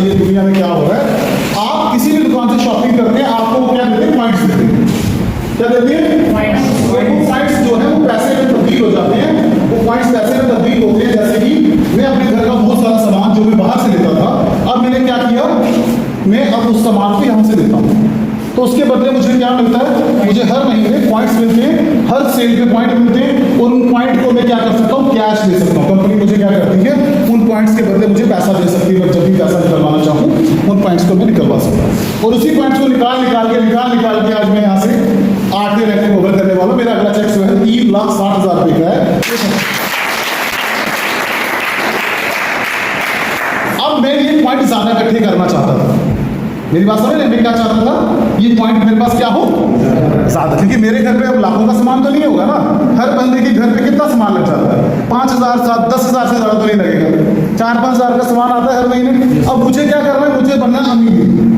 चाहिए दुनिया में क्या हो रहा है। आप किसी भी दुकान से शॉपिंग करते हैं, आपको वो क्या देते हैं, पॉइंट्स देते हैं। क्या देते हैं? पॉइंट्स जो है वो पैसे में तब्दील हो जाते हैं। वो पॉइंट्स पैसे में तब्दील होते हैं। जैसे कि मैं अपने घर का बहुत सारा सामान जो मैं बाहर से लेता था, अब मैंने क्या किया, मैं अब उस सामान को यहाँ से लेता हूँ, तो उसके बदले मुझे क्या मिलता है, मुझे हर महीने पॉइंट्स मिलते हैं, हर सेल पे पॉइंट मिलते हैं, और उन पॉइंट को मैं क्या कर सकता हूँ, कैश ले सकता हूँ। कंपनी मुझे क्या करती है, उन पॉइंट्स के बदले मुझे पैसा दे सकती है। मैं जब भी पैसा निकलवाना चाहूँ उन पॉइंट्स को मैं निकलवा सकता हूँ, और उसी पॉइंट्स को निकाल के आज मैं यहाँ से 8वें रैंक में ओवर करने वाला हूँ। मेरा अगला चेक जो है 3,60,000 रुपये का है। अब मैं ये पॉइंट ज्यादा इकट्ठे करना चाहता था। मेरी बात समझ रहे, मैं क्या चाहता था, ये पॉइंट मेरे पास क्या हो ज्यादा, क्योंकि मेरे घर पे अब लाखों का सामान तो नहीं होगा ना। हर बंदे के घर पे कितना सामान लग जाता है, 5,000 10,000 से ज्यादा तो नहीं लगेगा। 4-5 हज़ार का सामान आता है हर महीने। अब मुझे क्या करना है, मुझे बनना अमीर।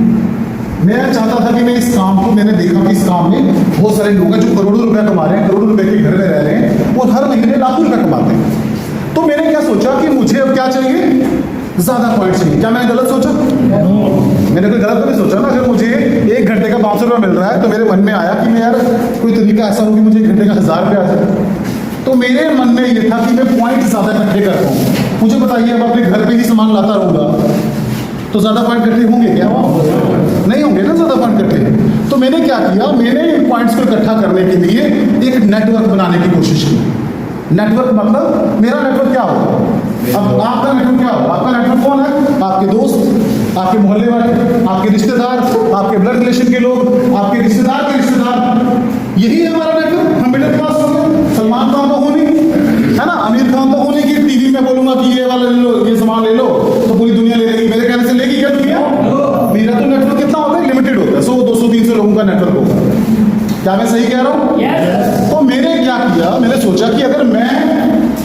मैं चाहता था कि मैं इस काम को, मैंने देखा कि इस काम में बहुत सारे लोग हैं जो करोड़ों रुपया कमा रहे हैं, करोड़ों रुपए के घर में रह रहे हैं, और हर महीने लाखों रुपया कमाते हैं। तो मैंने क्या सोचा कि मुझे अब क्या चाहिए, ज्यादा पॉइंट चाहिए। क्या मैंने गलत सोचा? मैंने कोई गलत तो नहीं सोचा ना। अगर मुझे 1 घंटे का 500 रुपया मिल रहा है, तो मेरे मन में आया कि मैं यार कोई तरीका ऐसा हो कि मुझे 1 घंटे का 1,000 रुपया आ जाए। तो मेरे मन में ये था कि मैं पॉइंट ज्यादा इकट्ठे कर पाऊँ। मुझे बताइए, अब अपने घर पे ही सामान लाता रहूंगा तो ज्यादा पॉइंट इकट्ठे होंगे क्या? नहीं होंगे ना ज्यादा पॉइंट इकट्ठे। तो मैंने क्या किया, मैंने इन पॉइंट्स को इकट्ठा करने के लिए एक नेटवर्क बनाने की कोशिश की। नेटवर्क मतलब मेरा नेटवर्क क्या होगा, अब आपका नेटवर्क क्या होगा? आपका नेटवर्क कौन है? आपके दोस्त, आपके मोहल्ले वाले, आपके रिश्तेदार, आपके ब्लड रिलेशन के लोग, आपके रिश्तेदार के रिश्तेदार। यही है हमारा नेटवर्क। हम मिडिल क्लास हो गए। सलमान खान तो होने, है ना, आमिर खान तो होने की टीवी में बोलूंगा कि ये वाला ले लो, ये सामान ले लो, तो पूरी दुनिया ले लेगी। मेरे कहने से लेगी क्या दुनिया? मेरा तो नेटवर्क कितना होता है, लिमिटेड होता है। 100, 200, 300 लोगों का नेटवर्क होगा। क्या मैं सही कह रहा हूँ? yes. तो मैंने क्या किया, मैंने सोचा कि अगर मैं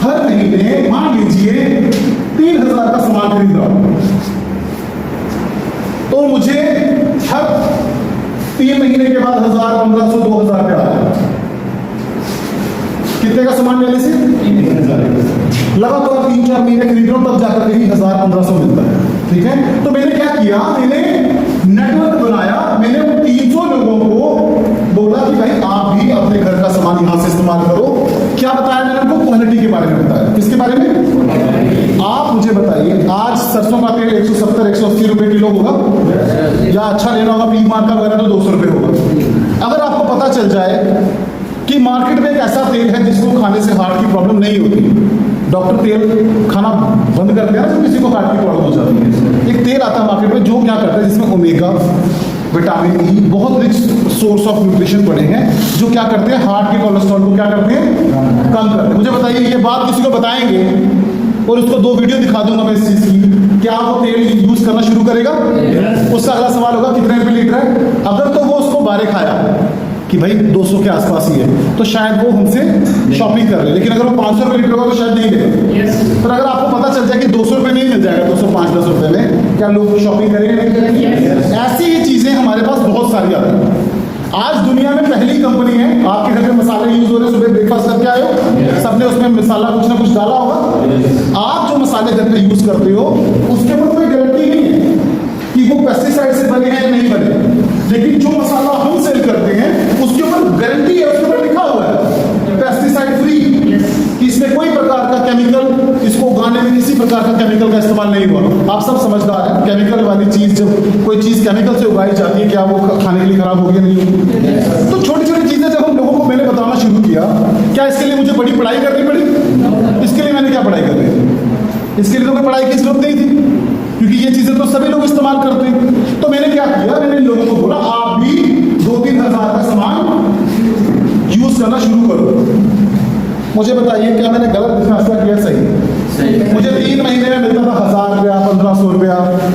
हर महीने मान लीजिए 3,000 का सामान खरीद रहा हूं, तो मुझे हर 3 महीने के बाद 1,000, 1,500, 2,000 रुपया आया। कितने का सामान लेने से? 3,000। लगातार 3-4 महीने खरीद रहा हूं, तब जाकर कहीं 1,000-1,500 मिलता है। ठीक है, तो मैंने क्या किया, मैंने नेटवर्क बनाया। मैंने 300 लोगों को बोला कि भाई आप भी अपने घर का सामान यहां से इस्तेमाल करो। क्या बताया मैंने उनको? क्वालिटी के बारे में बताया। किसके बारे में? आप मुझे बताइए, आज सरसों का तेल 170-180 रुपए किलो होगा, या अच्छा लेना होगा पी मार्क का वगैरह तो 200 रुपए होगा। अगर आपको पता चल जाए कि मार्केट में एक ऐसा तेल है जिसको खाने से हार्ट की प्रॉब्लम नहीं होती, डॉक्टर तेल खाना बंद करते हैं तो किसी को हार्ट की प्रॉब्लम हो जाती है। एक तेल आता है मार्केट में जो क्या करता है, जिसमें ओमेगा, विटामिन ई, बहुत रिच सोर्स ऑफ न्यूट्रिशन पड़े हैं, जो क्या करते हैं, हार्ट के कोलेस्ट्रॉल को क्या करते हैं, कम करते हैं। मुझे बताइए, ये बात किसी को बताएंगे और उसको 2 वीडियो दिखा दूंगा मैं इस चीज की, क्या वो तेल यूज करना शुरू करेगा? उसका अगला सवाल होगा कितने रुपए लीटर है। अगर तो वो उसको बारे खाया कि भाई 200 के आसपास ही है, तो शायद वो हमसे शॉपिंग कर ले। लेकिन अगर वो 500 रुपये लीटर होगा तो शायद नहीं लेगा। पर अगर आपको पता चल जाए कि 200 रुपये नहीं मिल जाएगा, 205-10 रुपये में, क्या लोग शॉपिंग करेंगे, नहीं करेंगे? ऐसी ही चीजें हमारे पास बहुत सारी आती हैं। आज दुनिया में पहली कंपनी है, आपके घर में मसाले यूज हो रहे हैं, सुबह ब्रेकफास्ट करके आए हो, सबने उसमें मसाला कुछ ना कुछ डाला होगा। आप जो मसाले घर में यूज करते हो उसके ऊपर कोई गारंटी नहीं है कि वो पेस्टिसाइड से बने हैं या नहीं बने, लेकिन जो मसाला हम सेल करते हैं उसके ऊपर गारंटी है, उसके ऊपर लिखा हुआ है पेस्टिसाइड फ्री, कि इसमें कोई प्रकार का केमिकल, इसको उगाने में किसी प्रकार का केमिकल का इस्तेमाल नहीं हुआ। आप सब समझदार हैं, केमिकल वाली चीज, जब कोई चीज केमिकल से उगाई जाती है, क्या वो खाने के लिए खराब होगी नहीं होगी? तो छोटी छोटी चीजें जब हम लोगों को मैंने बताना शुरू किया, क्या इसके लिए मुझे बड़ी पढ़ाई करनी पड़ी? इसके लिए मैंने क्या पढ़ाई कर रही? इसके लिए तो कोई पढ़ाई की जरूरत नहीं थी, क्योंकि ये चीजें तो सभी लोग इस्तेमाल करते हैं। तो मैंने क्या किया, मैंने लोगों को बोला आप भी 2-3 हज़ार का सामान यूज करना शुरू करो। मुझे बताइए, क्या मैंने गलत फैसला किया? सही। मुझे 3 महीने में मिलता था 1,000 रुपया, 1,500 रुपया,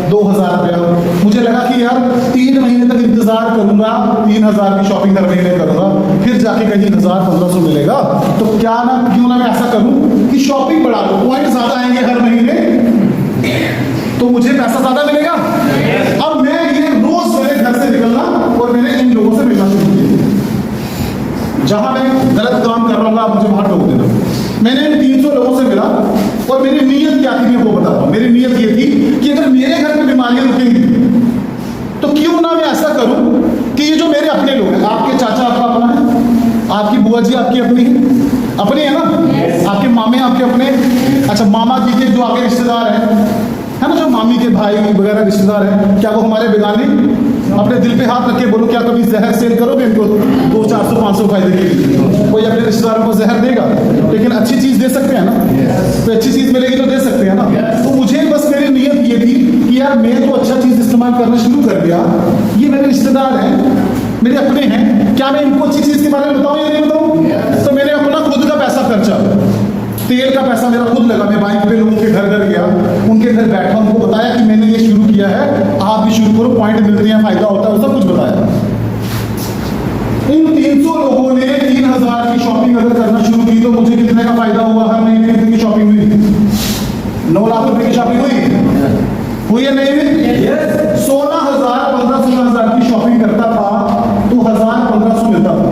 2,000 रुपया। मुझे लगा कि यार 3 महीने तक इंतजार करूंगा, 3,000 की शॉपिंग हर महीने करूंगा, फिर जाके कहीं 1,000-1,500 मिलेगा, तो क्यों ना मैं ऐसा करूं कि शॉपिंग बढ़ा लूं, पॉइंट ज्यादा आएंगे हर महीने, तो मुझे पैसा ज्यादा मिलेगा। अब मैं ये रोज मेरे घर से निकलना और मैंने इन लोगों से मिलना शुरू किया। जहां मैं गलत काम कर रहा हूँ आप मुझे वहां टोक देना। मैंने इन 300 लोगों से मिला और मेरी नीयत क्या थी मैं वो बता रहा हूं। मेरी नीयत ये थी कि अगर मेरे घर में बीमारियां रुकेंगी बुआ जी आपकी अपनी है? अपनी है ना? आपके मामे आपके अपने? अच्छा, मामा जी के जो आगे रिश्तेदार है ना, जो मामी के भाई वगैरह रिश्तेदार हैं, क्या वो हमारे बेगाने? अपने दिल पे हाथ रख के बोलो, क्या कभी जहर सेल करोगे इनको 200, 400, 500 फायदे के लिए? कोई अपने रिश्तेदारों को जहर देगा? लेकिन अच्छी चीज दे सकते हैं ना, तो अच्छी चीज मिलेगी तो दे सकते हैं ना। तो मुझे बस मेरी नीयत ये थी कि यार मैं तो अच्छा चीज इस्तेमाल करना शुरू कर दिया, ये मेरे रिश्तेदार हैं, मेरे अपने हैं, क्या मैं इनको अच्छी चीज के बारे में बताऊं या नहीं बताऊं? तो मैंने अपना खुद का पैसा खर्चा, तेल का पैसा मेरा खुद लगा, मैं बाइक पे लोगों के घर घर गया, उनके घर बैठा, उनको बताया कि मैंने ये शुरू किया है, आप भी शुरू करो, पॉइंट मिलते हैं, फायदा होता है, सब कुछ बताया। इन 300 लोगों ने 3000 की शॉपिंग अगर करना शुरू की तो मुझे कितने का फायदा हुआ? हर महीने कितने की शॉपिंग हुई? 9 लाख रुपए की शॉपिंग हुई या नहीं हुई? 16,000, 15-16,000 की शॉपिंग करता था तो 1,000-1,500 मिलता था।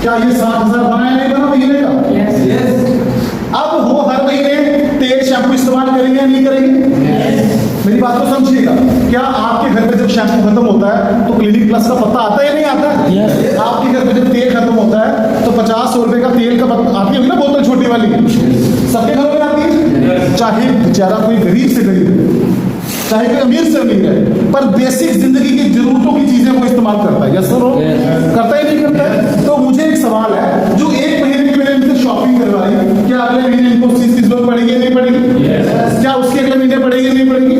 क्या ये 60,000 बनाया नहीं बना महीने का? अब वो हर महीने तेल शैम्पू इस्तेमाल करेंगे या नहीं करेंगे? मेरी बात को समझिएगा। क्या आपके घर पे जब शैम्पू खत्म होता है तो क्लिनिक प्लस का पत्ता आता है या नहीं आता है? आपके घर पे जब तेल खत्म होता है तो 50 रुपए का तेल का पत्ता आती होगी ना, बोतल छोटी वाली, सबके घरों में आती है, चाहे बेचारा कोई गरीब से गरीब है, चाहे कोई अमीर से अमीर है, पर बेसिक जिंदगी की जरूरतों की चीजें वो इस्तेमाल करता है। यस सुनो, करता ही नहीं करता है? तो मुझे एक सवाल है, जो एक महीने की मैंने इनसे शॉपिंग करवाई, क्या अगले महीने इनको उस चीज की जरूरत पड़ेगी या नहीं पड़ेगी? क्या उसके अगले महीने पड़ेगी या नहीं पड़ेगी?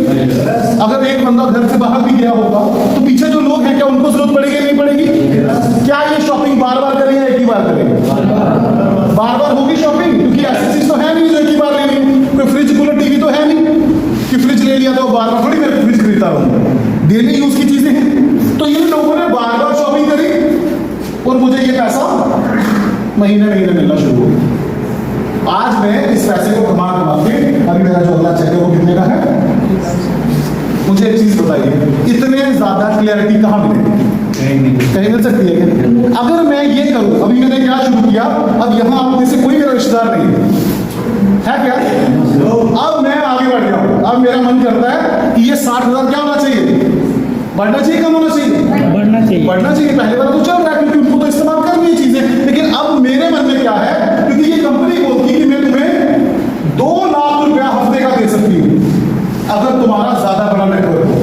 अगर एक बंदा घर से बाहर भी गया होगा तो पीछे जो लोग हैं क्या उनको जरूरत पड़ेगी या नहीं पड़ेगी? क्या ये शॉपिंग बार बार करेंगे या एक ही बार करेंगे? बार बार होगी शॉपिंग, क्योंकि ऐसी चीज तो है नहीं जो एक ही बार लेनी। कोई फ्रिज, कूलर, टीवी तो है नहीं कि फ्रिज ले लिया तो बार बार थोड़ी मैं फ्रिज खरीदता रहूंगा, डेली यूज की चीजें हैं। तो इन लोगों ने बार बार शॉपिंग करी और मुझे ये पैसा महीने महीने मिलना शुरू हो गया। आज मैं इस पैसे को कमा के, अभी मेरा जो अगला चेक है वो कितने का है? मुझे एक चीज बताइए, इतने ज्यादा क्लियरिटी कहां मिलेगी? कहीं मिल सकती है क्या? अगर मैं ये करूं, अभी मैंने क्या शुरू किया, अब यहां आप में से कोई मेरा रिश्तेदार नहीं है क्या? अब मैं आगे बढ़ गया हूं, अब मेरा मन करता है कि ये 60,000 क्या होना चाहिए? बढ़ना चाहिए, कम होना चाहिए? बढ़ना चाहिए। बढ़ना चाहिए। पहले बार तो चल रहा है क्योंकि उनको तो इस्तेमाल करनी है चीजें, लेकिन अब मेरे मन में क्या है, क्योंकि ये कंपनी बोलती है कि मैं तुम्हें 2 लाख रुपया हफ्ते का दे सकती हूँ अगर तुम्हारा ज्यादा बड़ा नेटवर्क हो।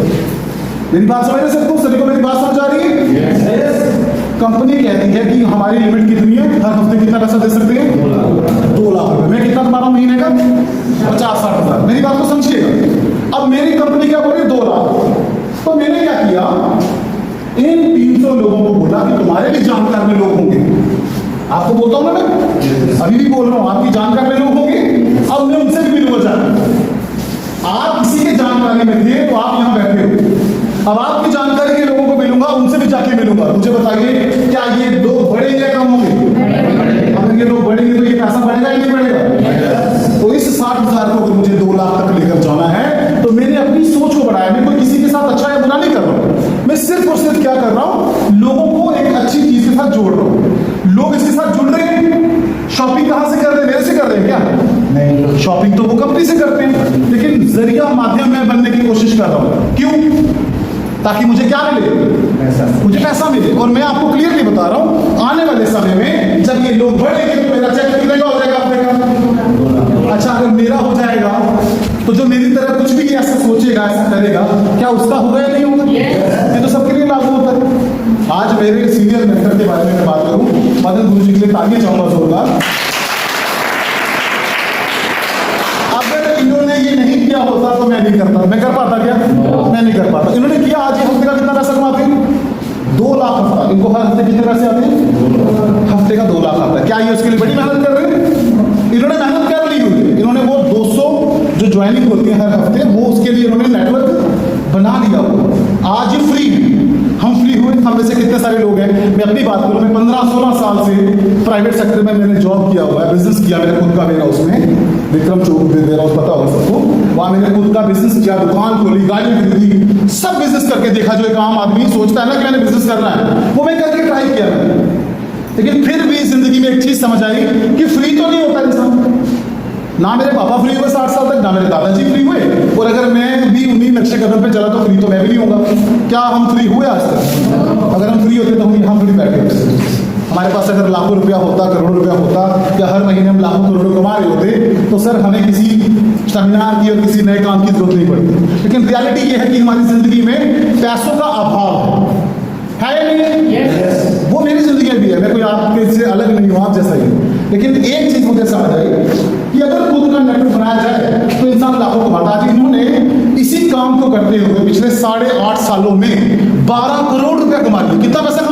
मेरी बात समझ रहे सबको? सभी को मेरी बात समझ आ रही है? कंपनी कहती है कि हमारी लिमिट कितनी है, हर हफ्ते कितना पैसा दे सकते हैं? 2 लाख रुपए। मैं कितना कमा रहा हूं महीने का? 50-60 हजार। मेरी बात को समझिएगा। अब मेरी कंपनी क्या बोल रही है? 2 लाख। तो मैंने क्या किया, इन 300 लोगों को बोला कि तुम्हारे भी जानकार में लोग होंगे, आपको बोलता हूं ना, मैं अभी भी बोल रहा हूं, आपकी जानकार में लोग होंगे, अब मैं उनसे भी मिलूंगा। जाना आप किसी के जानकारी में थे तो आप यहां बैठे हो, अब आपकी जानकारी के लोगों को मिलूंगा, उनसे भी जाके मिलूंगा। मुझे बताइए, क्या ये लोग बढ़ेंगे या कम होंगे? अगर ये लोग बढ़ेंगे तो ये पैसा बढ़ेगा या नहीं बढ़ेगा? तो इस 60,000 को अगर मुझे 2 लाख तक लेकर जाना है तो मैंने अपनी सोच को बढ़ाया। मैं कोई किसी के साथ अच्छा या बुरा नहीं कर रहा हूं, मैं सिर्फ और सिर्फ क्या कर रहा हूं, लोगों को एक अच्छी चीज के साथ जोड़ रहा हूं। लोग इसके साथ जुड़ रहे हैं। शॉपिंग कहां से कर रहे हैं? मेरे से कर रहे हैं क्या? नहीं, शॉपिंग तो वो कंपनी से करते हैं, लेकिन जरिया माध्यम मैं बनने की कोशिश कर रहा हूं। क्यों? ताकि मुझे क्या मिले? मुझे पैसा मिले। और मैं आपको क्लियरली बता रहा हूं, आने वाले समय में जब ये लोग बढ़ेंगे तो मेरा चेक कितने का हो जाएगा अपने का? अच्छा, अगर मेरा हो जाएगा तो जो मेरी तरह कुछ भी ऐसा सोचेगा, ऐसा करेगा, क्या उसका होगा या नहीं होगा? ये तो सबके लिए लागू होता है। आज मेरे सीनियर मेंटर के बारे में मैं बात करूं, मदन गुरु जी के लिए तालियां चाहूंगा जोरदार। अगर इन्होंने ये नहीं किया होता तो मैं नहीं करता। मैं कर पाता क्या? मैं नहीं कर पाता। इन्होंने किया। आज हफ्ते का कितना पैसा कमाते हैं? 2 लाख हफ्ता। इनको हर हफ्ते कितने पैसे आते हैं? हफ्ते का 2 लाख आता है। क्या ये उसके लिए बड़ी मेहनत कर रहे हैं? इन्होंने मेहनत कर ली हुई है। इन्होंने वो 200 जो ज्वाइनिंग होती है हर हफ्ते, वो उसके लिए इन्होंने नेटवर्क बना लिया हुआ। आज ये फ्री है, हम फ्री हुए। हम में से कितने सारे लोग हैं, मैं अपनी बात करूं, मैं 15-16 साल से प्राइवेट सेक्टर में मैंने जॉब किया हुआ है, बिजनेस किया। मेरे खुद का वेयर हाउस में, विक्रम चौक में वेयर हाउस, पता होगा सबको। वहां मैंने खुद का बिजनेस किया, दुकान खोली, गाड़ी खरीदी, सब बिजनेस करके देखा। जो एक आम आदमी सोचता है ना कि मैंने बिजनेस करना है, वो मैं करके ट्राई किया। लेकिन फिर भी जिंदगी में एक चीज समझ आई कि फ्री तो नहीं होता इंसान। ना मेरे पापा फ्री हुए 60 साल तक, ना मेरे दादाजी फ्री हुए, और अगर मैं भी उन्हीं नक्शे कदम पे चला तो फ्री तो मैं भी नहीं होगा। क्या हम फ्री हुए आज तक? अगर हम फ्री होते तो हम यहाँ थोड़ी बैठे होते। हमारे पास अगर लाखों रुपया होता, करोड़ों रुपया होता, या हर महीने हम लाखों करोड़ों कमा रहे होते, तो सर हमें किसी सेमिनार की और किसी नए काम की जरूरत नहीं पड़ती। लेकिन रियलिटी ये है कि हमारी जिंदगी में पैसों का अभाव है या नहीं? Yes. वो मेरी जिंदगी में भी है, मैं कोई आपके से अलग नहीं हूँ, आप जैसा ही हूँ। लेकिन एक चीज मुझे समझ आई कि अगर खुद का नेटवर्क बनाया जाए तो इंसान लाखों को बढ़ा। आज इन्होंने इसी काम को करते हुए पिछले 8.5 सालों में 12 करोड़ रुपया कमा लिया। कितना पैसा